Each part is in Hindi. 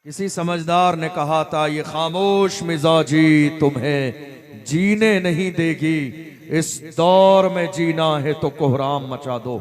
किसी समझदार ने कहा था, ये खामोश मिजाजी तुम्हें जीने नहीं देगी, इस दौर में जीना है तो कोहराम मचा दो।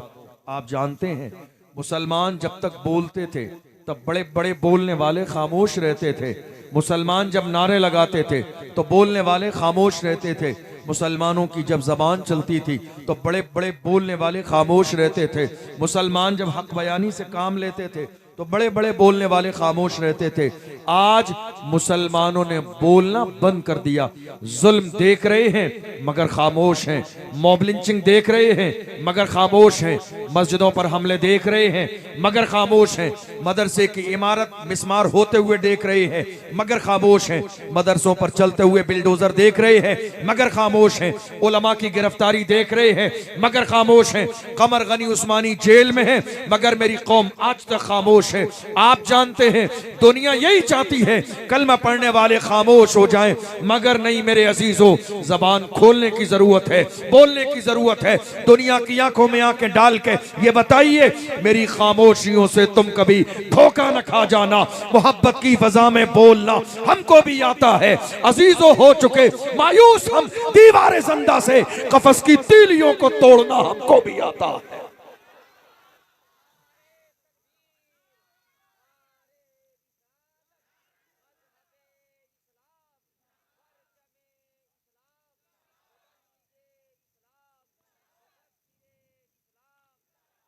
आप जानते हैं मुसलमान जब तक बोलते थे तब बड़े बड़े बोलने वाले खामोश रहते थे। मुसलमान जब नारे लगाते थे तो बोलने वाले खामोश रहते थे। मुसलमानों की जब जबान चलती थी तो बड़े बड़े बोलने वाले खामोश रहते थे। मुसलमान जब हक बयानी से काम लेते थे तो बड़े बड़े बोलने वाले खामोश रहते थे। आज मुसलमानों ने बोलना बंद कर दिया। जुल्म देख रहे हैं मगर खामोश हैं, मॉब लिंचिंग देख रहे हैं मगर खामोश हैं, मस्जिदों पर हमले देख रहे हैं मगर खामोश हैं, मदरसे की इमारत मिस्मार होते हुए देख रहे हैं मगर खामोश हैं, मदरसों पर चलते हुए बिल्डोजर देख रहे हैं मगर खामोश हैं, उलमा की गिरफ्तारी देख रहे हैं मगर खामोश हैं, कमर गनी उस्मानी जेल में है मगर मेरी कौम आज तक खामोश है। आप जानते हैं दुनिया यही चाहती है कलमा पढ़ने वाले खामोश हो जाएं, मगर नहीं मेरे अजीजों, जबान खोलने की जरूरत है, बोलने की जरूरत है। दुनिया की आंखों में आंखें डाल के ये बताइए मेरी खामोशियों से तुम कभी धोखा न खा जाना। मोहब्बत की फजा में बोलना हमको भी आता है। अजीजों हो चुके मायूस हम दीवारे जिंदा से, कफस की तीलियों को तोड़ना हमको भी आता है।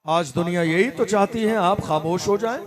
आज दुनिया यही तो चाहती है आप खामोश हो जाएं,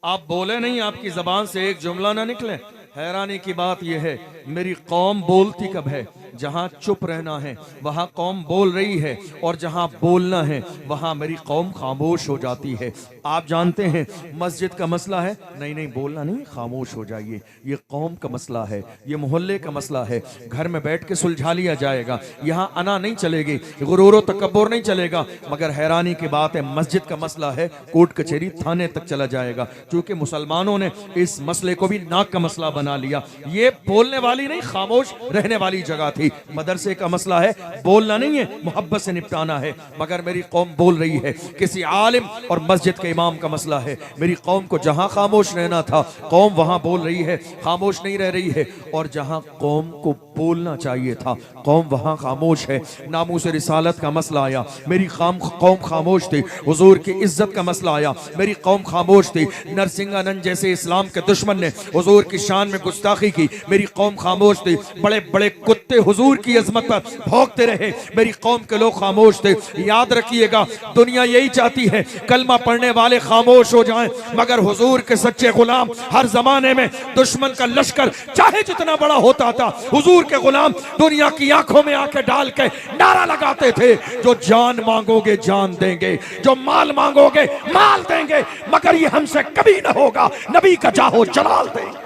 आप बोले नहीं, आपकी जबान से एक जुमला ना निकले। हैरानी की बात यह है मेरी कौम बोलती कब है? जहां चुप रहना है वहां कौम बोल रही है, और जहां बोलना है वहां मेरी कौम खामोश हो जाती है। आप जानते हैं मस्जिद का मसला है, नहीं नहीं बोलना नहीं, खामोश हो जाइए। ये कौम का मसला है, ये मोहल्ले का मसला है, घर में बैठ के सुलझा लिया जाएगा। यहाँ अना नहीं चलेगी, गुरूर तकब्बुर नहीं चलेगा। मगर हैरानी की बात है मस्जिद का मसला है, कोर्ट कचहरी थाने तक चला जाएगा, क्योंकि मुसलमानों ने इस मसले को भी नाक का मसला बना लिया। ये बोलने वाली नहीं, खामोश रहने वाली जगह थी। मदरसे का मसला है, बोलना नहीं है, मोहब्बत से निपटाना है, मगर मेरी कौम बोल रही है। किसी आलिम और मस्जिद के इमाम का मसला है, मेरी कौम को जहां खामोश रहना था कौम वहां बोल रही है, खामोश नहीं रह रही है, और जहां कौम को बोलना चाहिए था कौम वहां खामोश है। नामूस रिसालत का मसला आया, मेरी कौम खामोश थी। हुजूर की इज्जत का मसला आया, मेरी कौम खामोश थी। नरसिंहानंद जैसे इस्लाम के दुश्मन ने हुजूर की शान में गुस्ताखी की, मेरी कौम खामोश थी। बड़े बड़े कुत्ते हुजूर की अजमत पर भौंकते रहे, मेरी कौम के लोग खामोश थे। याद रखिएगा दुनिया यही चाहती है कलमा पढ़ने वाले खामोश हो जाएं, मगर हुजूर के सच्चे गुलाम हर जमाने में दुश्मन का लश्कर चाहे जितना बड़ा होता था, हुजूर के गुलाम दुनिया की आंखों में आंखें डाल के नारा लगाते थे, जो जान मांगोगे जान देंगे, जो माल मांगोगे माल देंगे, मगर ये हमसे कभी ना होगा, नबी का जाहो जलाल देंगे,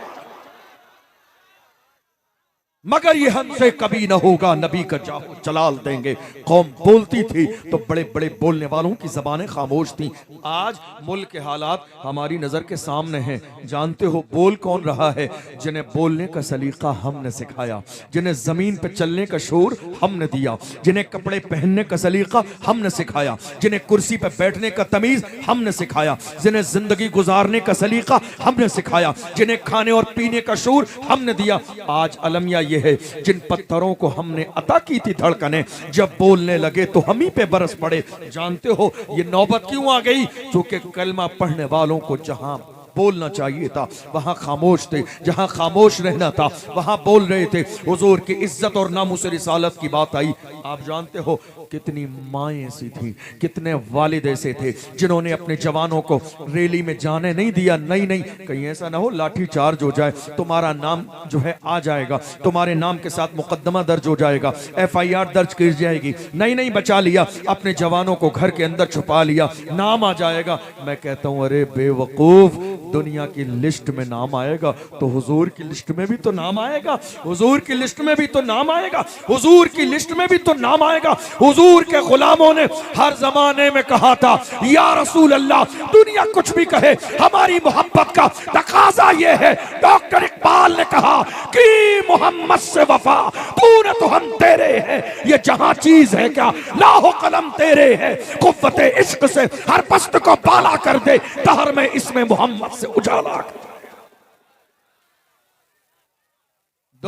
मगर ये हमसे कभी न होगा, नबी का जाहो जलाल देंगे। कौम बोलती थी तो बड़े बड़े बोलने वालों की जबानें खामोश थी। आज मुल्क के हालात हमारी नजर के सामने हैं। जानते हो बोल कौन रहा है? जिन्हें बोलने का सलीका हमने सिखाया, जिन्हें जमीन पर चलने का शोर हमने दिया, जिन्हें कपड़े पहनने का सलीका हमने सिखाया, जिन्हें कुर्सी पर बैठने का तमीज हमने सिखाया, जिन्हें जिंदगी गुजारने का सलीका हमने सिखाया, जिन्हें खाने और पीने का शोर हमने दिया। आज अलमिया ये है जिन पत्थरों को हमने अता की थी धड़कने, जब बोलने लगे तो हम ही पे बरस पड़े। जानते हो ये नौबत क्यों आ गई? क्योंकि कलमा पढ़ने वालों को जहां बोलना चाहिए था वहां खामोश थे, जहां खामोश रहना था वहां बोल रहे थे। हुजूर की इज्जत और नामूस रिसालत की बात आई, आप जानते हो कितनी माएं ऐसी थी, कितने वालिद ऐसे थे जिन्होंने अपने जवानों को रैली में जाने नहीं दिया। नहीं नहीं, कहीं ऐसा ना हो लाठी चार्ज हो जाए, तुम्हारा नाम जो है आ जाएगा, तुम्हारे नाम के साथ मुकदमा दर्ज हो जाएगा, FIR दर्ज की जाएगी। नहीं नहीं, बचा लिया, अपने जवानों को घर के अंदर छुपा लिया, नाम आ जाएगा। मैं कहता हूं अरे बेवकूफ, दुनिया की लिस्ट में नाम आएगा तो हुजूर की लिस्ट में भी तो नाम आएगा, हुजूर की लिस्ट में भी तो नाम आएगा, हुजूर की लिस्ट में भी तो नाम आएगा। हुजूर के गुलामों ने हर जमाने में कहा था या रसूल अल्लाह, दुनिया कुछ भी कहे हमारी मोहब्बत का तकाजा ये है। डॉक्टर इकबाल ने कहा कि मोहम्मद से वफा पूरे तो हम तेरे हैं, ये जहां चीज है क्या लाहो कलम तेरे है, कुव्वते इश्क से हर पस्त को बाला कर दे, दहर में इसमें मोहम्मद से उजाला कर।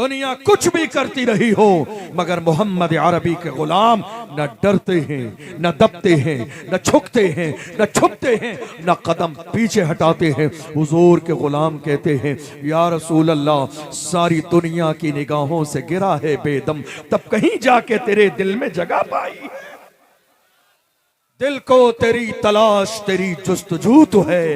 दुनिया कुछ भी करती रही हो, मगर मोहम्मद अरबी के गुलाम न डरते हैं, न दबते हैं, न झुकते हैं, न छुपते हैं, न कदम पीछे हटाते हैं। हुजूर के गुलाम कहते हैं, या रसूल अल्लाह, सारी दुनिया की निगाहों से गिरा है बेदम, तब कहीं जाके तेरे दिल में जगह पाई। दिल को तेरी तलाश, तेरी जुस्तजू तो है,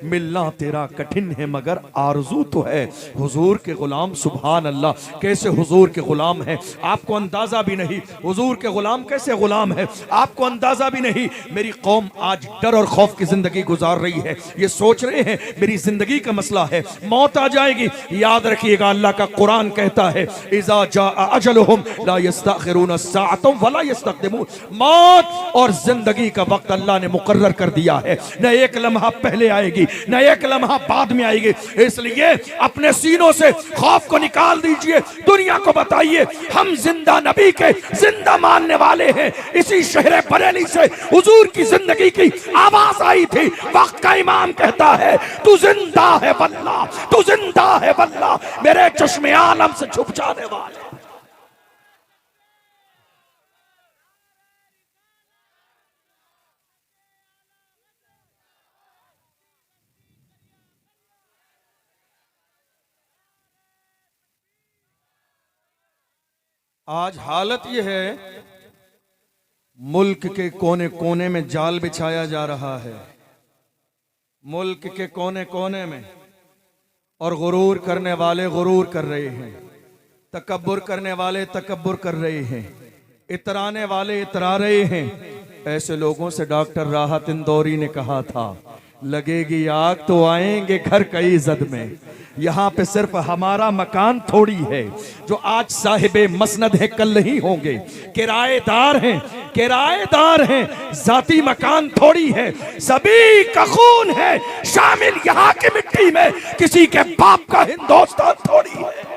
मिलना तेरा कठिन है मगर आरजू तो है। हुजूर के गुलाम, सुभान अल्लाह, कैसे हुजूर के गुलाम है, आपको अंदाजा भी नहीं। हुजूर के गुलाम कैसे गुलाम है, आपको अंदाजा भी नहीं। मेरी कौम आज डर और खौफ की जिंदगी गुजार रही है। ये सोच रहे हैं मेरी जिंदगी का मसला है, मौत आ जाएगी। याद रखिएगा, अल्लाह का कुरान कहता है, इज़ा जाअ अजलुहुम ला यस्तअखिरून साअतन वला यस्तक़दिमून। मौत और जिंदगी का वक्त अल्लाह ने मुकर्रर कर दिया है, न एक लम्हा पहले आएगी, न एक लम्हा बाद में आएगी। इसलिए अपने सीनों से खौफ को निकाल दीजिए, दुनिया को बताइए हम जिंदा नबी के जिंदा मानने वाले हैं। इसी शहर बरेली से हुजूर की जिंदगी की आवाज आई थी। वक्त का इमाम कहता है, तू जिंदा है वल्लाह, तू जिंदा है वल्लाह, मेरे चश्मे आलम से छुप जाने वाले। आज हालत यह है, मुल्क के कोने कोने में जाल बिछाया जा रहा है, मुल्क के कोने कोने में, और गुरूर करने वाले गुरूर कर रहे हैं, तकब्बुर करने वाले तकब्बुर कर रहे हैं, इतराने वाले इतरा रहे हैं। ऐसे लोगों से डॉक्टर राहत इंदौरी ने कहा था, लगेगी आग तो आएंगे घर कई जद में। यहाँ पे सिर्फ हमारा मकान थोड़ी है, जो आज साहिबे मसनद है कल नहीं होंगे, किराएदार हैं, किराएदार हैं, जाती मकान थोड़ी है। सभी का खून है शामिल यहाँ की मिट्टी में, किसी के बाप का हिंदुस्तान थोड़ी है।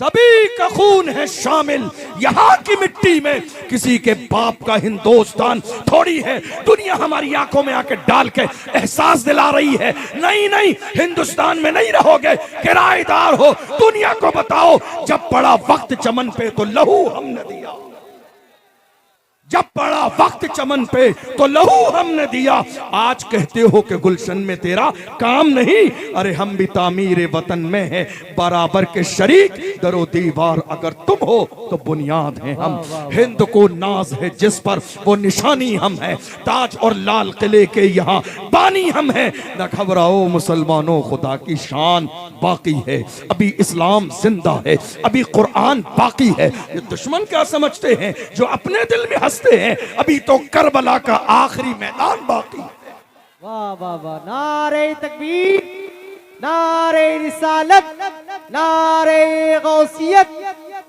सभी का खून है शामिल यहाँ की मिट्टी में, किसी के बाप का हिंदुस्तान थोड़ी है। दुनिया हमारी आंखों में आके डाल के एहसास दिला रही है, नहीं नहीं, हिंदुस्तान में नहीं रहोगे, किराएदार हो। दुनिया को बताओ, जब पड़ा वक्त चमन पे तो लहू हमने दिया, जब पड़ा वक्त चमन पे तो लहू हमने दिया। आज कहते हो कि गुलशन में तेरा काम नहीं, अरे हम भी तामीर वतन में हैं बराबर के शरीक। दरो दीवार अगर तुम हो तो बुनियाद हैं हम। हिंद को नाज है जिस पर वो निशानी हम हैं, ताज और लाल किले के यहाँ बानी हम हैं। न घबराओ मुसलमानों, खुदा की शान बाकी है, अभी इस्लाम जिंदा है, अभी कुरान बाकी है। ये दुश्मन क्या समझते हैं जो अपने दिल में हंसते हैं, अभी तो करबला का आखिरी मैदान बाकी। वाह वाह वाह, नारे तकबीर, नारे रिसालत, नारे गौसियत,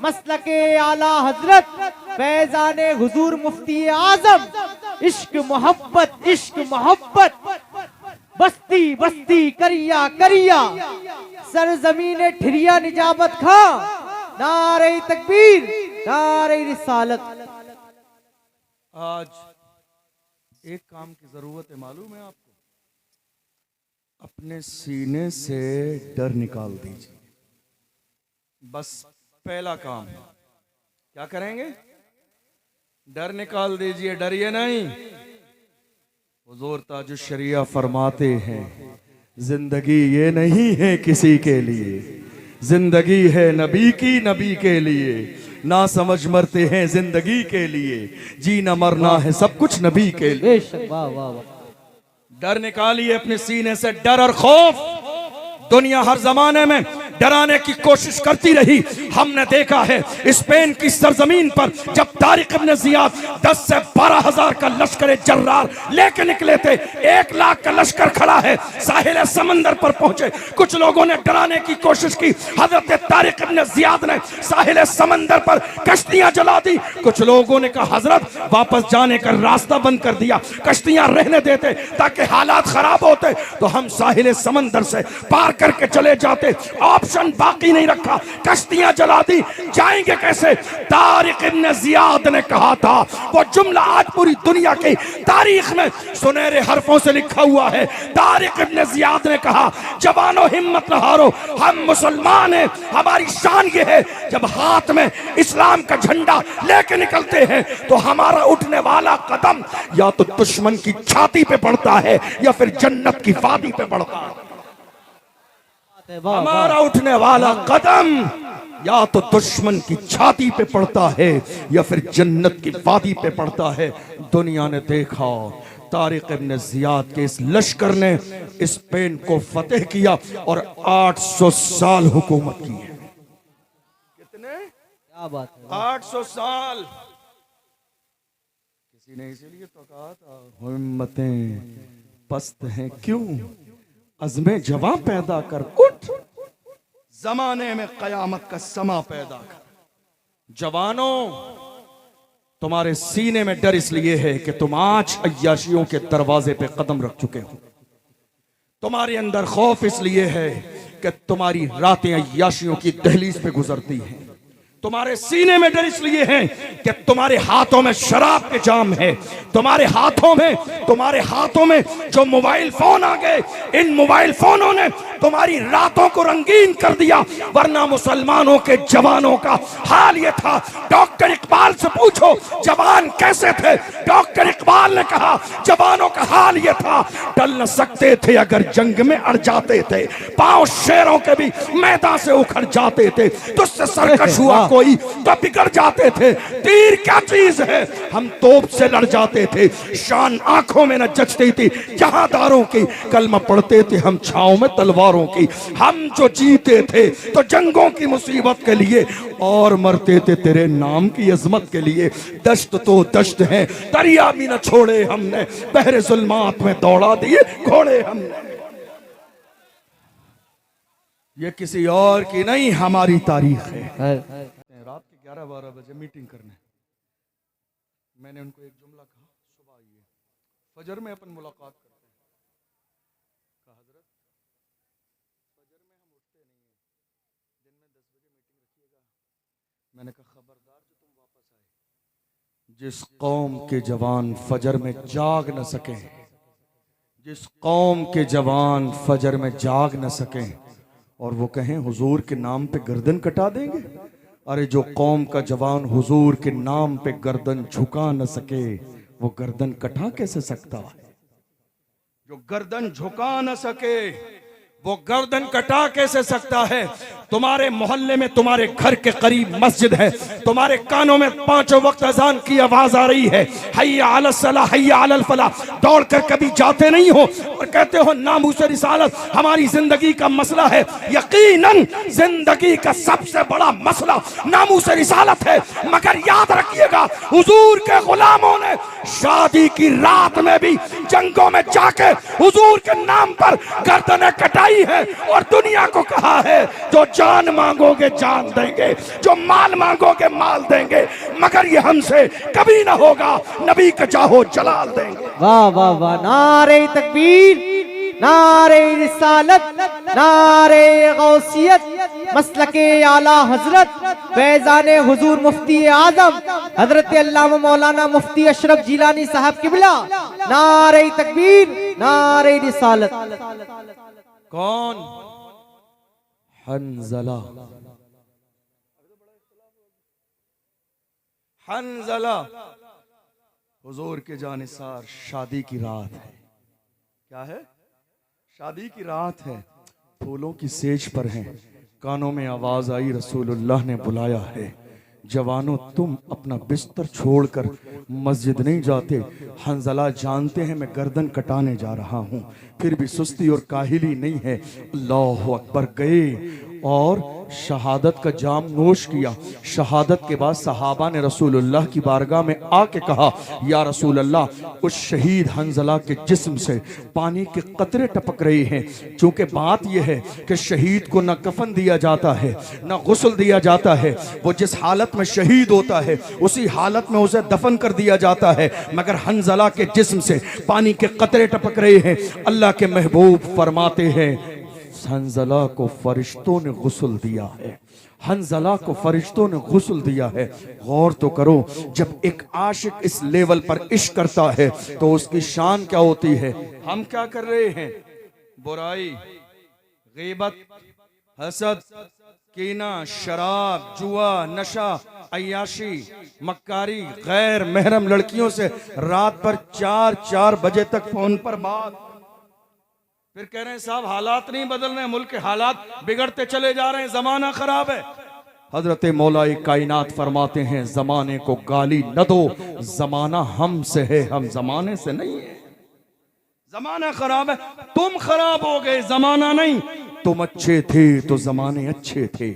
मसलके आला हजरत, फैजाने हुजूर मुफ्ती आजम। इश्क मोहब्बत, इश्क मोहब्बत, बस्ती बस्ती करिया करिया, सरजमीन ठिरिया निजामत खा। नारे तकबीर, नारे रिसालत। आज एक काम की जरूरत है, मालूम है आपको? अपने सीने से डर निकाल दीजिए। बस पहला काम क्या करेंगे? डर निकाल दीजिए, डरिए नहीं। हुजूर ताजुश शरिया फरमाते हैं, जिंदगी ये नहीं है किसी के लिए, जिंदगी है नबी की, नबी के लिए। ना समझ मरते हैं जिंदगी के लिए, जीना मरना है सब कुछ नबी के लिए। वाह वाह वाह। डर निकालिए अपने सीने से, डर और खौफ। दुनिया हर जमाने में डराने की कोशिश करती रही। हमने देखा है स्पेन की सरजमीन पर जब तारिक इब्न जियाद 10 से 12 हजार का लश्कर जर्रार लेके निकले थे, 1 लाख का लश्कर खड़ा है, साहिल समंदर पर पहुंचे। कुछ लोगों ने डराने की कोशिश की, हजरत तारिक इब्न जियाद ने साहिल समंदर पर कश्तियां जला दी। कुछ लोगों ने कहा हजरत वापस जाने का रास्ता बंद कर दिया, कश्तियां रहने देते ताकि हालात खराब होते तो हम साहिल समंदर से पार करके चले जाते। ऑप्शन ऑप्शन बाकी नहीं रखा, कश्तियां जला दी, जाएंगे कैसे। तारिक इब्न जियाद ने कहा था, वो जुमला आज पूरी दुनिया की तारीख में सुनहरे हरफों से लिखा हुआ है। तारिक इब्न जियाद ने कहा, जवानों हिम्मत न हारो, हम मुसलमान हैं, हमारी शान ये है जब हाथ में इस्लाम का झंडा लेके निकलते हैं तो हमारा उठने वाला कदम या तो दुश्मन की छाती पे पड़ता है या फिर जन्नत की वादी पे पड़ता है। हमारा उठने वाला कदम या तो दुश्मन की छाती पे पड़ता है या फिर जन्नत की वादी पे पड़ता है। दुनिया ने देखा तारिक इब्न जियाद के इस लश्कर ने स्पेन को फतेह किया और 800 साल हुकूमत की है। कितने? क्या बात है, 800 साल। किसी ने इसीलिए तो कहा था, हिम्मतें पस्त हैं क्यों, अज़्मे जवां पैदा कर, उठ जमाने में कयामत का समा पैदा कर। जवानों, तुम्हारे सीने में डर इसलिए है कि तुम आज अय्याशियों के दरवाजे पे कदम रख चुके हो। तुम्हारे अंदर खौफ इसलिए है कि तुम्हारी रातें अय्याशियों की दहलीज पे गुजरती हैं। तुम्हारे सीने में डर इसलिए है कि तुम्हारे हाथों में शराब के जाम है। तुम्हारे हाथों में जो मोबाइल फोन आ गए, इन मोबाइल फोनों ने तुम्हारी रातों को रंगीन कर दिया। वरना मुसलमानों के जवानों का हाल ये था। डॉक्टर इकबाल से पूछो जवान कैसे थे। डॉक्टर इकबाल ने कहा जवानों का हाल ये था, टल न सकते थे अगर जंग में अड़ जाते थे, पांव शेरों के भी मैदान से उखड़ जाते थे, तुझसे सरकश हुआ कोई तो बिगड़ जाते थे। तीर क्या चीज है, हम तोप से लड़ जाते थे, शान आंखों में न जचती थी जहादारों की, कलमा पढ़ते थे हम छाओं में तलवारों की। हम जो जीते थे तो जंगों की मुसीबत के लिए और मरते थे तेरे नाम की अजमत के लिए। दश्त तो दश्त है, दरिया भी न छोड़े हमने, बहरे जुल्मात में दौड़ा दिए घोड़े हमने। ये किसी और की नहीं, हमारी तारीख है। रात के 11-12 बजे मीटिंग करने, मैंने उनको एक जुमला कहा, सुबह आइए, फजर में अपन मुलाकात करते हैं। कहा हजरत फजर में हम उठते नहीं हैं, दिन में 10 बजे मीटिंग रखिएगा। मैंने कहा खबरदार जो तुम वापस आए। जिस कौम के जवान फजर में जाग न सके, जिस कौम के जवान फजर में जाग न सके और वो कहें हुजूर के नाम पे गर्दन कटा देंगे, अरे जो कौम का जवान हुजूर के नाम पे गर्दन झुका न सके वो गर्दन कटा कैसे सकता है। जो गर्दन झुका न सके वो गर्दन कटा कैसे सकता है। तुम्हारे मोहल्ले में तुम्हारे घर के करीब मस्जिद है, तुम्हारे कानों में 5 वक्त अजान की आवाज आ रही है, हय्या अलस सलाह हय्या अलल फलाह, दौड़ कर कभी जाते नहीं हो और कहते हो नामूस रिसालत हमारी जिंदगी का मसला है। यकीनन जिंदगी का सबसे बड़ा मसला नामूस रिसालत है, मगर याद रखिएगा हुजूर के गुलामों ने शादी की रात में भी जंगों में जाके हुजूर के नाम पर गर्दनें कटाई है और दुनिया को कहा है जो जान मांगोगे जान देंगे, जो माल मांगोगे माल देंगे, मगर ये हमसे कभी ना होगा, नबी का चाहो जलाल देंगे। वाह वाह वाह, नारे तकबीर, नारे रिसालत, नारे गौसियत, मसलके आला हजरत फैजाने हुजूर मुफ्ती आजम हजरत अल्लामा मौलाना मुफ्ती अशरफ जिलानी साहब किबला। नारे तकबीर, नारे रिसालत। कौन? हंजला। हंजला हुजूर के जानिसार। शादी की रात है। क्या है? शादी की रात है, फूलों की सेज पर हैं, कानों में आवाज आई रसूलुल्लाह ने बुलाया है। जवानों तुम अपना बिस्तर छोड़कर मस्जिद नहीं जाते। हंजला जानते हैं मैं गर्दन कटाने जा रहा हूं, फिर भी सुस्ती और काहिली नहीं है। अल्लाहु अकबर गए और शहादत का जाम नोश किया। शहादत के बाद सहाबा ने रसूलुल्लाह की बारगाह में आके कहा, या रसूल अल्लाह, उस शहीद हंजला के जिस्म से पानी के कतरे टपक रहे हैं। क्योंकि बात यह है कि शहीद को न कफन दिया जाता है न गुस्ल दिया जाता है, वो जिस हालत में शहीद होता है उसी हालत में उसे दफन कर दिया जाता है, मगर हंजला के जिस्म से पानी के कतरे टपक रहे हैं। अल्लाह के महबूब फरमाते हैं उस हंजला को फरिश्तों ने गुस्ल दिया है, हंजला को फरिश्तों ने गुस्ल दिया है। गौर तो करो, जब एक आशिक इस लेवल पर इश्क करता है तो उसकी शान क्या होती है। हम क्या कर रहे हैं, बुराई, गीबत, हसद, कीना, शराब, जुआ, नशा, अय्याशी, मक्कारी, गैर महरम लड़कियों से रात पर 4-4 बजे तक फोन पर बात। फिर कह रहे हैं साहब हालात नहीं बदल रहे, मुल्क के हालात बिगड़ते चले जा रहे हैं, जमाना खराब है। हजरत मौलाई कायनात फरमाते हैं जमाने को गाली न दो, जमाना हमसे है, हम जमाने से नहीं है। जमाना खराब है, तुम खराब हो गए, जमाना नहीं। तुम अच्छे थे तो जमाने अच्छे थे,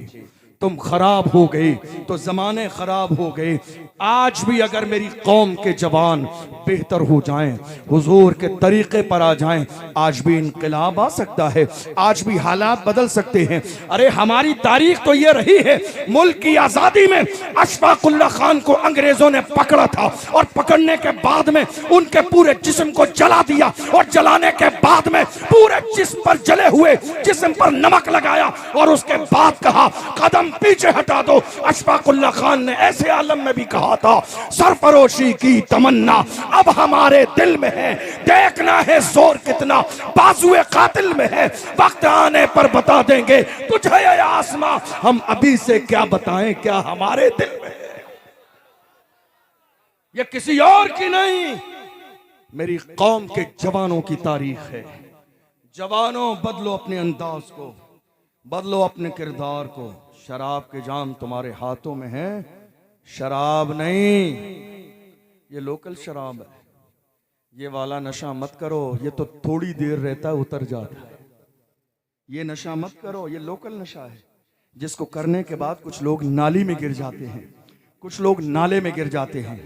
तुम खराब हो गए तो जमाने खराब हो गए। आज भी अगर मेरी कौम के जवान बेहतर हो जाएं, हुजूर के तरीके पर आ जाएं, आज भी इनकलाब आ सकता है, आज भी हालात बदल सकते हैं। अरे हमारी तारीख तो ये रही है, मुल्क की आजादी में अशफाकुल्लाह खान को अंग्रेजों ने पकड़ा था और पकड़ने के बाद में उनके पूरे जिस्म को जला दिया और जलाने के बाद में पूरे जिस्म पर जले हुए जिस्म पर नमक लगाया और उसके बाद कहा कदम पीछे हटा दो। अशफाकुल्लाह खान ने ऐसे आलम में भी कहा था सरफरोशी की तमन्ना अब हमारे दिल में है, देखना है जोर कितना बाजुए कातिल में है, वक्त आने पर बता देंगे तुझे ये आसमां, हम अभी से क्या बताएं क्या हमारे दिल में है। ये किसी और की नहीं, मेरी कौम के जवानों की तारीख है। जवानों बदलो अपने अंदाज को, बदलो अपने किरदार को। शराब के जाम तुम्हारे हाथों में है, शराब नहीं, ये लोकल शराब है। ये वाला नशा मत करो, ये तो थोड़ी देर रहता है उतर जाता है। ये नशा मत करो, ये लोकल नशा है जिसको करने के बाद कुछ लोग नाली में गिर जाते हैं, कुछ लोग नाले में गिर जाते हैं।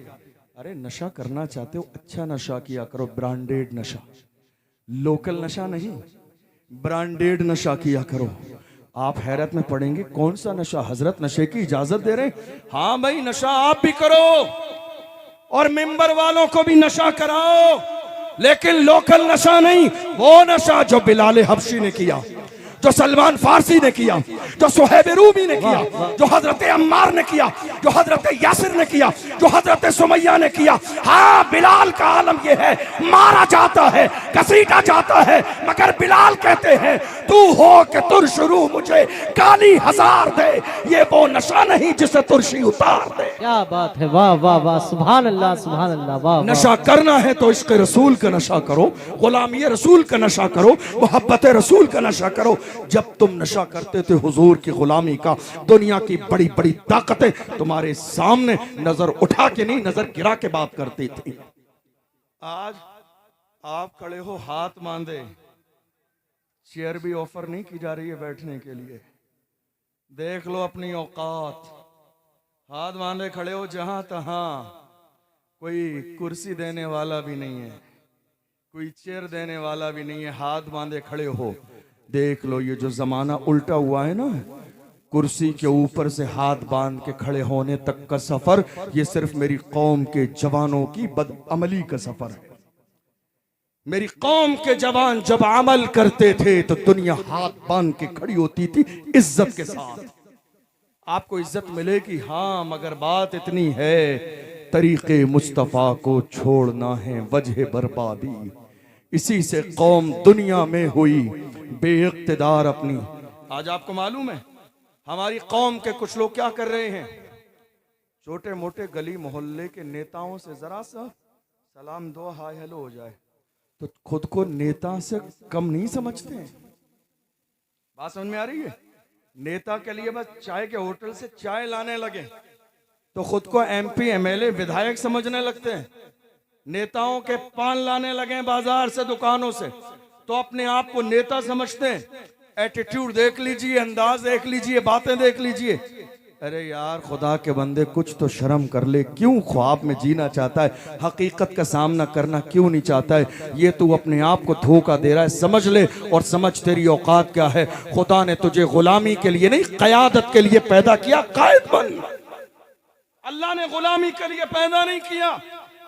अरे नशा करना चाहते हो अच्छा नशा किया करो, ब्रांडेड नशा, लोकल नशा नहीं, ब्रांडेड नशा किया करो। आप हैरत में पड़ेंगे कौन सा नशा, हजरत नशे की इजाजत दे रहे हैं। हाँ भाई नशा आप भी करो और मिंबर वालों को भी नशा कराओ, लेकिन लोकल नशा नहीं, वो नशा जो बिलाल हबशी ने किया, जो सलमान फारसी ने किया, जो सुहैब रूमी ने किया, जो हजरत अम्मार ने किया, जो हजरत यासिर ने किया, जो हजरत सुमैया ने किया। हाँ बिलाल का आलम यह है, मारा जाता है, घसीटा जाता है, मगर बिलाल कहते हैं तू हो के तुर शुरू मुझे गाली हजार दे, ये वो नशा नहीं जिसे तुरशी उतार दे। क्या बात है, वाह वाह वाह, सुभान अल्लाह सुभान अल्लाह। वाह नशा करना है तो इश्क रसूल का नशा करो, गुलामी रसूल का नशा करो, मोहब्बत रसूल का नशा करो। जब तुम नशा करते थे हुजूर की गुलामी का, दुनिया की बड़ी बड़ी ताकतें तुम्हारे सामने नजर उठा के नहीं नजर गिरा के बात करती थी। आज आप खड़े हो हाथ बांधे, चेयर भी ऑफर नहीं की जा रही है बैठने के लिए। देख लो अपनी औकात, हाथ बांधे खड़े हो जहां तहां, कोई कुर्सी देने वाला भी नहीं है, कोई चेयर देने वाला भी नहीं है, हाथ बांधे खड़े हो। देख लो ये जो जमाना उल्टा हुआ है ना, कुर्सी के ऊपर से हाथ बांध के खड़े होने तक का सफर, ये सिर्फ मेरी कौम के जवानों की बदअमली का सफर है। मेरी कौम के जवान जब अमल करते थे तो दुनिया हाथ बांध के खड़ी होती थी इज्जत के साथ। आपको इज्जत मिलेगी हाँ, मगर बात इतनी है तरीके मुस्तफा को छोड़ना है वजह बर्बादी। इसी से कौम दुनिया में हुई बेइख्तिदार अपनी। आज आपको मालूम है हमारी कौम के कुछ लोग क्या कर रहे हैं, छोटे मोटे गली मोहल्ले के नेताओं से जरा सा सलाम दो हाय हेलो हो जाए तो खुद को नेता से कम नहीं समझते हैं। बात समझ में आ रही है? नेता के लिए बस चाय के होटल से चाय लाने लगे तो खुद को MP MLA विधायक समझने लगते हैं। नेताओं के पान लाने लगे बाजार से दुकानों से तो अपने आप को नेता समझते हैं। एटीट्यूड देख लीजिए, अंदाज देख लीजिए, बातें देख लीजिए। अरे यार खुदा के बंदे कुछ तो शर्म कर ले, क्यों ख्वाब में जीना चाहता है, हकीकत का सामना करना क्यों नहीं चाहता है? ये तू अपने आप को धोखा दे रहा है, समझ ले और समझ तेरी औकात क्या है। खुदा ने तुझे गुलामी के लिए नहीं क़यादत के लिए पैदा किया, कायद बन। अल्लाह ने गुलामी के लिए पैदा नहीं किया,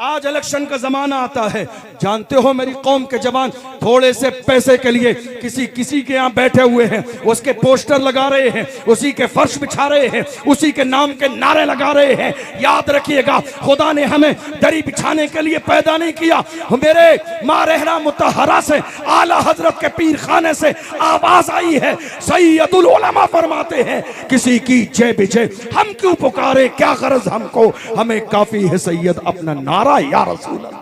आज इलेक्शन का जमाना आता है, जानते हो मेरी कौम के जवान थोड़े से पैसे के लिए किसी के यहाँ बैठे हुए हैं, उसके पोस्टर लगा रहे हैं, उसी के फर्श बिछा रहे हैं, उसी के नाम के नारे लगा रहे हैं। याद रखिएगा, खुदा ने हमें दरी बिछाने के लिए पैदा नहीं किया। मेरे माँ रहना मुतहरा से, आला हजरत के पीर खाने से आवाज आई है, सैयदुल उलमा फरमाते हैं, किसी की जय विजय हम क्यों पुकारे, क्या गरज हमको, हमें काफी है सैयद अपना नारा या रसूल अल्लाह।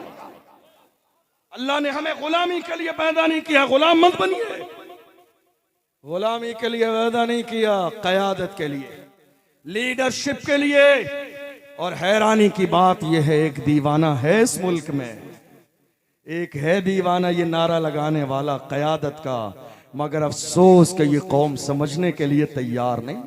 अल्लाह ने हमें गुलामी के लिए पैदा नहीं किया, गुलाम मत बनिए। गुलामी के लिए पैदा नहीं किया, क़यादत के लिए, लीडरशिप के लिए। और हैरानी की बात यह है, एक दीवाना है इस मुल्क में, एक है दीवाना ये नारा लगाने वाला क़यादत का, मगर अफसोस कि ये कौम समझने के लिए तैयार नहीं।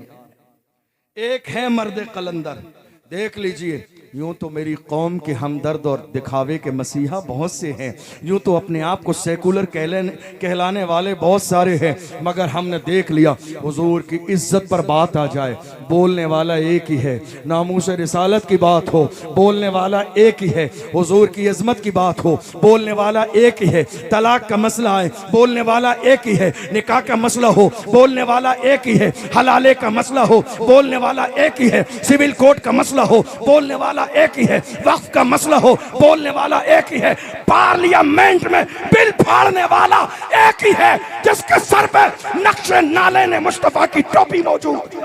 एक है मर्द कलंदर, देख लीजिए, यूं तो मेरी कौम के हमदर्द और दिखावे के मसीहा बहुत से हैं, यूं तो अपने आप को सेकुलर कहलाने वाले बहुत सारे हैं, मगर हमने देख लिया हुजूर की इज्जत पर बात आ जाए, बोलने वाला एक ही है। नामूस रिसालत की बात हो, बोलने वाला एक ही है। हुजूर की इज्जत की बात हो, बोलने वाला एक ही है। तलाक का मसला आए, बोलने वाला एक ही है। निकाह का मसला हो, बोलने वाला एक ही है। हलाले का मसला हो, बोलने वाला एक ही है। सिविल कोड का मसला हो, बोलने वाला एक ही है। वक्फ का मसला हो, बोलने वाला एक ही है। पार्लियामेंट में बिल फाड़ने वाला एक ही है, जिसके सर पे नक्शे नाले ने मुस्तफा की टोपी मौजूद,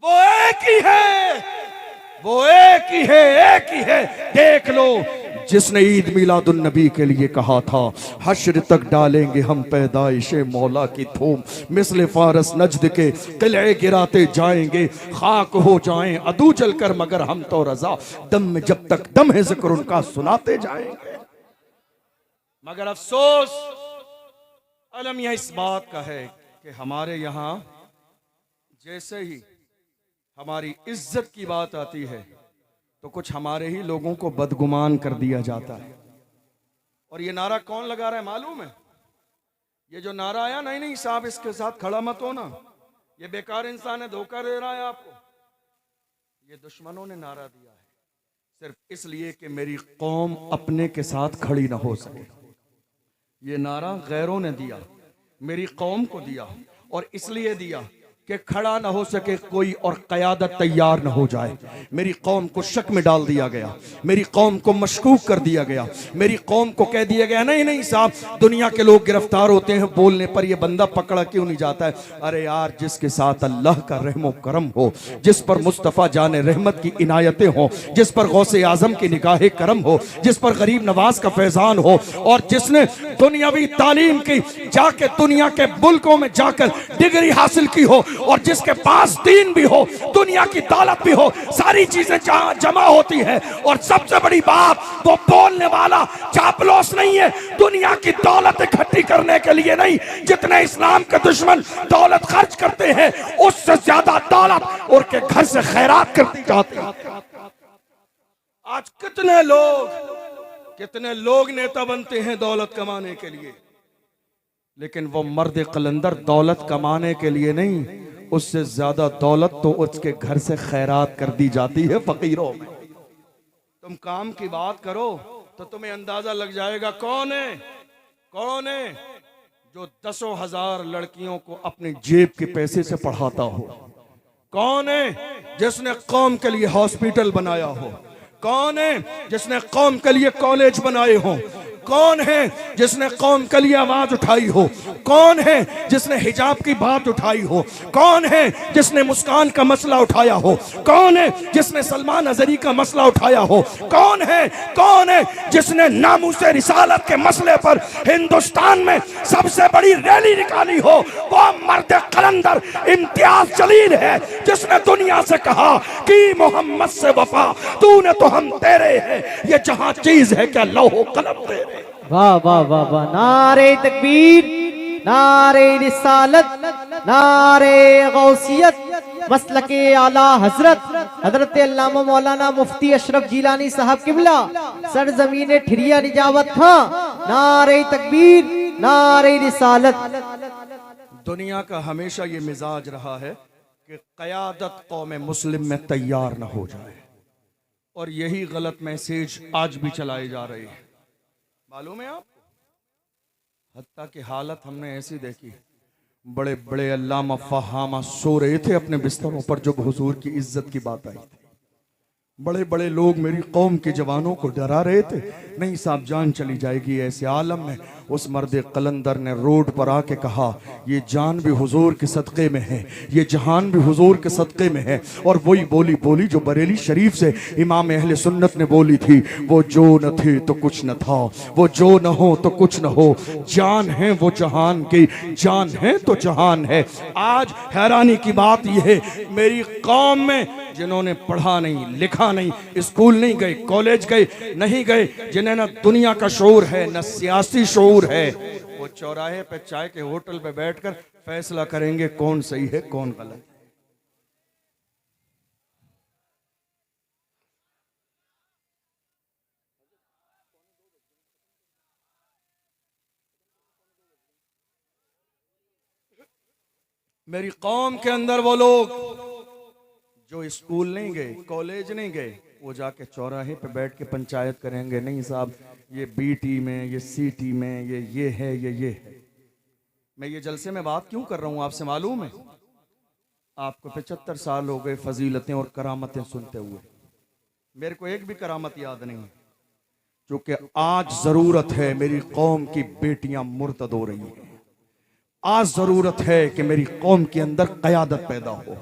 वो एक ही है, वो एक ही है, एक ही है। देख लो, जिसने ईद मिलादुन नबी के लिए कहा था, हश्र तक डालेंगे हम पैदाइशे मौला की थूम, मिसले फारस नजद के किले गिराते जाएंगे, खाक हो जाएं अदू जलकर, मगर हम तो रजा दम में जब तक दम है जिक्र उनका सुनाते जाएंगे। मगर अफसोस अलम यह इस बात का है कि हमारे यहाँ जैसे ही हमारी इज्जत की बात आती है तो कुछ हमारे ही लोगों को बदगुमान कर दिया जाता है। और ये नारा कौन लगा रहा है मालूम है? ये जो नारा आया, नहीं नहीं साहब इसके साथ खड़ा मत होना, ये बेकार इंसान है, धोखा दे रहा है आपको, ये दुश्मनों ने नारा दिया है, सिर्फ इसलिए कि मेरी कौम अपने के साथ खड़ी ना हो सके। ये नारा गैरों ने दिया, मेरी कौम को दिया, और इसलिए दिया कि खड़ा ना हो सके कोई और क़यादत तैयार ना हो जाए। मेरी कौम को शक में डाल दिया गया, मेरी कौम को मशकूक कर दिया गया, मेरी कौम को कह दिया गया नहीं नहीं साहब, दुनिया के लोग गिरफ्तार होते हैं बोलने पर, यह बंदा पकड़ा क्यों नहीं जाता है? अरे यार, जिसके साथ अल्लाह का रहमो करम हो, जिस पर मुस्तफ़ा जाने रहमत की इनायतें हो, जिस पर गौसे आजम की निगाह करम हो, जिस पर गरीब नवाज का फैजान हो, और जिसने दुनियावी तालीम की, जाके दुनिया के मुल्कों में जाकर डिग्री हासिल की हो, और जिसके पास दीन भी हो, दुनिया की दौलत भी हो, सारी चीजें जमा होती है। और सबसे बड़ी बात, वो बोलने वाला चापलूस नहीं है, दुनिया की दौलत इकट्ठी करने के लिए नहीं, जितने इस्लाम के दुश्मन दौलत खर्च करते हैं उससे ज्यादा दौलत उनके घर से खैरात करती जाती है। आज कितने लोग नेता बनते हैं दौलत कमाने के लिए, लेकिन वो मर्द कलंदर दौलत कमाने के लिए नहीं, उससे ज्यादा दौलत तो उसके घर से खैरात कर दी जाती है फकीरों में। तुम काम की बात करो तो तुम्हें अंदाजा लग जाएगा कौन है जो 10,000 लड़कियों को अपनी जेब के पैसे से पढ़ाता हो, कौन है जिसने कौम के लिए हॉस्पिटल बनाया हो, कौन है जिसने कौम के लिए कॉलेज बनाए हो, कौन है जिसने कौम के लिए आवाज उठाई हो, कौन है जिसने हिजाब की बात उठाई हो, कौन है जिसने मुस्कान का मसला उठाया हो, कौन है जिसने सलमान अजहरी का मसला उठाया हो, कौन है जिसने नामूसे रिसालत के मसले पर हिंदुस्तान में सबसे बड़ी रैली निकाली हो? वो मर्द कलंदर इम्तियाज जलील है, जिसने दुनिया से कहा कि मोहम्मद से वफा तूने तो हम तेरे हैं, ये जहां चीज है क्या लौहो कलम तेरे। वाह वाह वाह वाह, नारे तकबीर, नारे रिसालत, नारे गौसियत, मसलके आला हजरत हजरत अल्लामा मौलाना मुफ्ती अशरफ जिलानी साहब किबला सरजमीन ठिरिया निजावत था। नारे तकबीर, नारे रिसालत। दुनिया का हमेशा ये मिजाज रहा है कि क़यादत कौम मुस्लिम में तैयार न हो जाए, और यही गलत मैसेज आज भी चलाए जा रहे हैं। मालूम है आपको, हत्ता की हालत हमने ऐसी देखी, बड़े बड़े अल्लामा फहामा सो रहे थे अपने बिस्तरों पर जब हुजूर की इज्जत की बात आई थी। बड़े बड़े लोग मेरी कौम के जवानों को डरा रहे थे, नहीं साहब जान चली जाएगी। ऐसे आलम में उस मर्द कलंदर ने रोड पर आके कहा, ये जान भी हुजूर के सदक़े में है, ये जहान भी हुजूर के सदक़े में है। और वही बोली बोली जो बरेली शरीफ से इमाम अहले सुन्नत ने बोली थी, वो जो न थे तो कुछ न था, वो जो न हो तो कुछ न हो, जान है वो जहान की, जान है तो जहान है। आज हैरानी की बात यह है, मेरी कौम में जिन्होंने पढ़ा नहीं, लिखा नहीं, स्कूल नहीं गए, कॉलेज गए नहीं गए, जिन्हें न दुनिया का शऊर है न सियासी शऊर है, वो चौराहे पे चाय के होटल पे बैठकर फैसला करेंगे कौन सही है कौन गलत। मेरी कौम के अंदर वो लोग जो स्कूल नहीं गए, कॉलेज नहीं गए, वो जाके चौराहे पे बैठ के पंचायत करेंगे, नहीं साहब ये बीटी में, ये सीटी में, ये है, ये है। मैं ये जलसे में बात क्यों कर रहा हूं आपसे मालूम है? आपको 75 साल हो गए फजीलतें और करामतें सुनते हुए, मेरे को एक भी करामत याद नहीं है। क्योंकि आज जरूरत है मेरी कौम की बेटियां मुर्तद हो रही हैं, आज जरूरत है कि मेरी कौम के अंदर कयादत पैदा हो।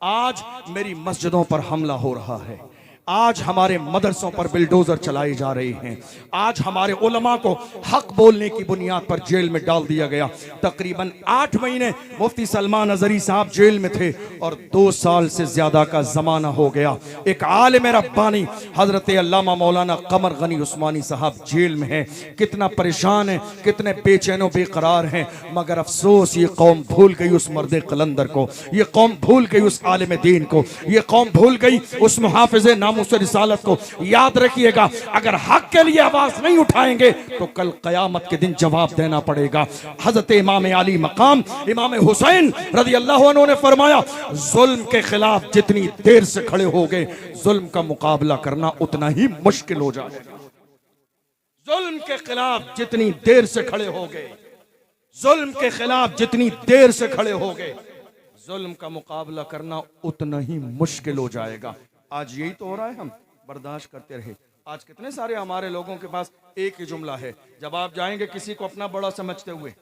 आज मेरी मस्जिदों पर हमला हो रहा है, आज हमारे मदरसों पर बिल्डोजर चलाए जा रहे हैं, आज हमारे उलमा को हक बोलने की बुनियाद पर जेल में डाल दिया गया। तकरीबन 8 महीने मुफ्ती सलमान अजहरी साहब जेल में थे और 2 साल से ज्यादा का जमाना हो गया। एक आलिम रब्बानी हजरत अल्लामा मौलाना कमर गनी उस्मानी साहब जेल में हैं। कितना परेशान है, कितने बेचैन बेकरार हैं, मगर अफसोस ये कौम भूल गई उस मर्द कलंदर को, ये कौम भूल गई उस आलिम दीन को, ये कौम भूल गई उस मुहाफिज़े नामुस रिसालत को। याद रखिएगा, अगर हक के लिए आवाज नहीं उठाएंगे तो कल कयामत के दिन जवाब देना पड़ेगा। हजरत इमाम अली मकाम इमाम हुसैन रज़ी अल्लाह अन्हु ने फरमाया, जुल्म के खिलाफ जितनी देर से खड़े होगे, जुल्म का मुकाबला करना उतना ही मुश्किल हो जाएगा। जुल्म के खिलाफ जितनी देर से खड़े होगे, जुल्म के खिलाफ जितनी देर से खड़े होगे, जुल्म का मुकाबला करना उतना ही मुश्किल हो जाएगा। आज यही तो हो रहा है, हम बर्दाश्त करते रहे। आज कितने सारे हमारे लोगों के पास एक ही जुमला है, जब आप जाएंगे किसी को अपना बड़ा समझते हुए,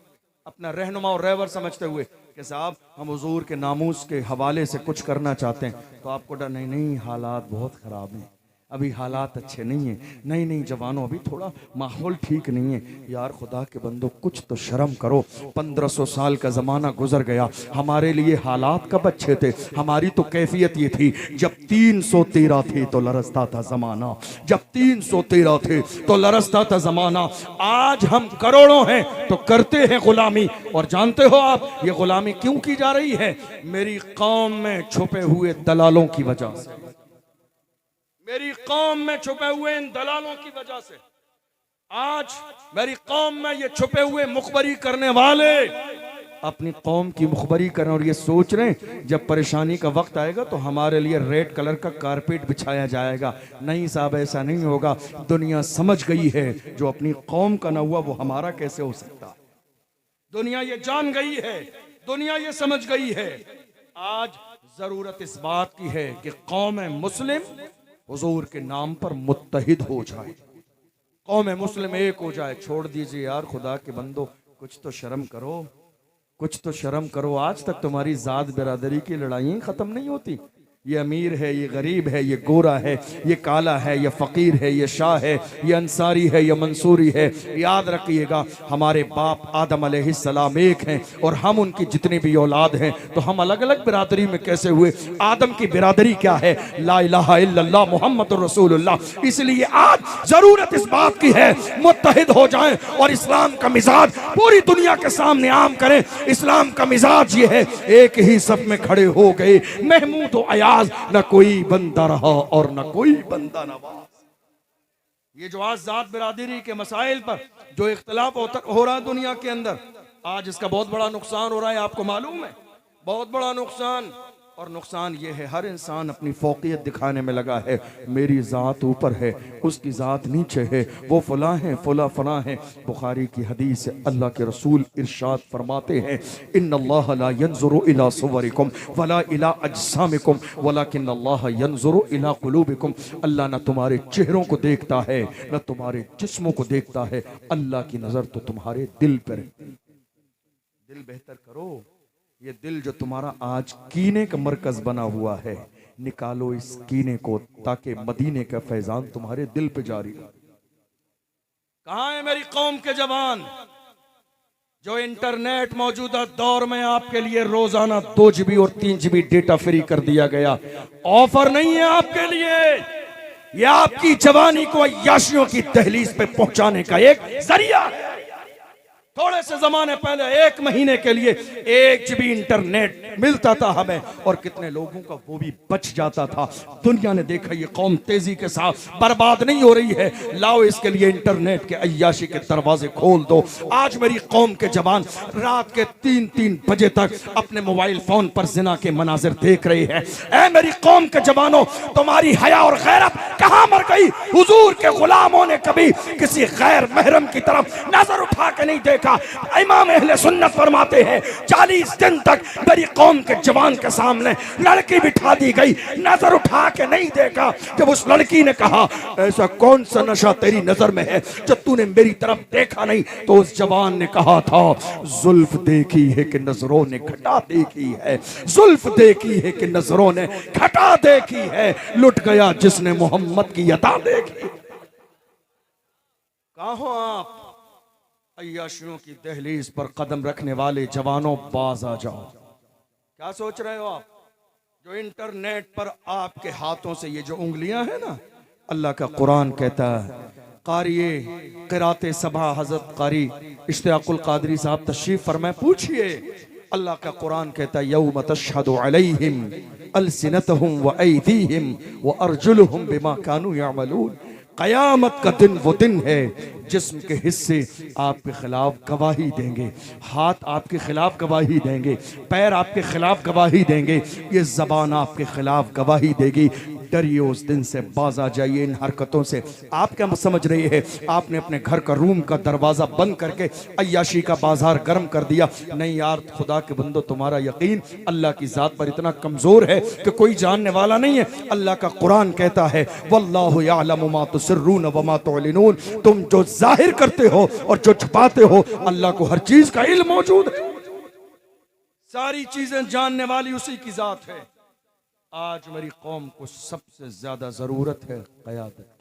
अपना रहनुमा और रहबर समझते हुए कि साहब हम हुजूर के नामूस के हवाले से कुछ करना चाहते हैं, तो आपको डर नहीं, नहीं हालात बहुत ख़राब हैं, अभी हालात अच्छे नहीं हैं, नहीं जवानों अभी थोड़ा माहौल ठीक नहीं है। यार खुदा के बंदो कुछ तो शर्म करो, 1500 साल का ज़माना गुजर गया, हमारे लिए हालात कब अच्छे थे? हमारी तो कैफियत ये थी, जब 313 थे तो लरसता था ज़माना, जब 313 थे तो लरसता था ज़माना। आज हम करोड़ों हैं तो करते हैं गुलामी, और जानते हो आप ये गुलामी क्यों की जा रही है? मेरी कौम में छुपे हुए दलालों की वजह से, मेरी कौम में छुपे हुए इन दलालों की वजह से। आज मेरी कौम में ये छुपे हुए मुखबरी करने वाले अपनी कौम की मुखबरी करें और ये सोच रहे हैं जब परेशानी का वक्त आएगा तो हमारे लिए रेड कलर का कारपेट बिछाया जाएगा। नहीं साहब, ऐसा नहीं होगा। दुनिया समझ गई है, जो अपनी कौम का न हुआ वो हमारा कैसे हो सकता? दुनिया ये जान गई है, दुनिया ये समझ गई है। आज जरूरत इस बात की है कि कौम मुस्लिम हुजूर के नाम पर मुत्तहिद हो जाए, कौम मुस्लिम एक हो जाए। छोड़ दीजिए यार खुदा के बंदो, कुछ तो शर्म करो, कुछ तो शर्म करो। आज तक तुम्हारी जात बिरादरी की लड़ाइयाँ खत्म नहीं होती। ये अमीर है, ये गरीब है, ये गोरा है, ये काला है, ये फकीर है, ये शाह है, ये अंसारी है, ये मंसूरी है। याद रखिएगा, हमारे बाप आदम अलैहिस्सलाम एक हैं और हम उनकी जितनी भी औलाद हैं, तो हम अलग अलग बिरादरी में कैसे हुए? आदम की बिरादरी क्या है? ला इलाहा इल्लल्लाह मुहम्मदुर रसूलुल्लाह। इसलिए आज जरूरत इस बात की है मुत्तहिद हो जाएं और इस्लाम का मिजाज पूरी दुनिया के सामने आम करें। इस्लाम का मिजाज ये है, एक ही सब में खड़े हो गए, महमूद व अयाज, न कोई बंदा रहा और न कोई बंदा नवाज। ये जो आज जात बिरादरी के मसाइल पर जो इख्तिलाफ हो रहा है दुनिया के अंदर, आज इसका बहुत बड़ा नुकसान हो रहा है। आपको मालूम है, बहुत बड़ा नुकसान। और नुकसान ये है हर इंसान अपनी फौकियत दिखाने में लगा है। मेरी ज़ात ऊपर है, उसकी ज़ात नीचे है, वो फला है फला फला है। बुखारी की हदीस है, अल्लाह के रसूल इरशाद फरमाते हैं, इन्नल्लाह ला यंजुरु इला सुवरिकुम वला इला अजसामिकुम वलाकिन्नल्लाह यंजुरु इला कुलूबिकुम। अल्लाह न तुम्हारे चेहरों को देखता है न तुम्हारे जिस्मों को देखता है, अल्लाह की नज़र तो तुम्हारे दिल पर है। दिल बेहतर करो। ये दिल जो तुम्हारा आज कीने का मरकज बना हुआ है, निकालो इस कीने को ताकि मदीने का फैजान तुम्हारे दिल पे जारी रहे। कहां है मेरी कौम के जवान जो इंटरनेट मौजूदा दौर में आपके लिए रोजाना 2 GB और 3 GB डेटा फ्री कर दिया गया। ऑफर नहीं है आपके लिए, यह आपकी जवानी को अय्याशियों की दहलीज पे पहुंचाने का एक जरिया है। थोड़े से जमाने पहले 1 महीने के लिए 1 GB इंटरनेट मिलता था हमें, और कितने लोगों का वो भी बच जाता था। दुनिया ने देखा ये कौम तेजी के साथ बर्बाद नहीं हो रही है, लाओ इसके लिए इंटरनेट के अय्याशी के दरवाजे खोल दो। आज मेरी कौम के जवान रात के 3-3 बजे तक अपने मोबाइल फोन पर जिना के मनाजिर देख रहे हैं। ऐ मेरी कौम के जवानों, तुम्हारी हया और गैरत कहां मर गई? हुजूर के गुलामों ने कभी किसी गैर महरम की तरफ नजर उठा के नहीं देखा। इमाम अहले सुन्नत फरमाते हैं 40 दिन तक मेरी कौम के जवान के सामने लड़की बिठा दी गई, नजर उठा के नहीं देखा। जब उस लड़की ने कहा ऐसा कौन सा नशा तेरी नजर में है जो तूने मेरी तरफ देखा नहीं, तो उस जवान ने कहा था जुल्फ देखी है कि नजरों ने घटा देखी है, जुल्फ देखी है कि नजरों ने घटा देखी है, लुट गया जिसने मोहम्मद की अता देखी। कहां हो आप? अय्याशियों की दहलीज पर कदम रखने वाले जवानों, बाज आ जाओ। क्या सोच रहे हो आप? जो इंटरनेट पर आपके हाथों से ये जो उंगलियां हैं ना, अल्लाह का कुरान कहता है, कारिए क़िराते सबा हज़रत कारी इश्तियाकुल क़ादरी साहब तशरीफ फरमाए, पूछिए। अल्लाह का कुरान कहता है यौम तशहदु अलैहिम अलसिनतहुम व ऐदीहिम व अर्जुलुहुम बिमा कानू यअमलून। कयामत का दिन वो दिन है जिस्म के हिस्से आपके खिलाफ गवाही देंगे, हाथ आपके खिलाफ गवाही देंगे, पैर आपके खिलाफ गवाही देंगे, ये जबान आपके खिलाफ गवाही देगी। डरिए उस दिन से, बाज आ जाइए इन हरकतों से। आप क्या समझ रही है आपने अपने घर का रूम का दरवाजा बंद करके अय्याशी का बाजार गर्म कर दिया? नहीं यार, खुदा के बंदो, तुम्हारा यकीन अल्लाह की जात पर इतना कमजोर है कि कोई जानने वाला नहीं है। अल्लाह का कुरान कहता है वल्लाहु यअलमु मा तुसिर्रून व मा तुअलिनून, तुम जो जाहिर करते हो और जो छुपाते हो, अल्लाह को हर चीज का इल्म मौजूद है। सारी चीजें जानने वाली उसी की जात है। आज मेरी कौम को सबसे ज्यादा जरूरत है क़यादत।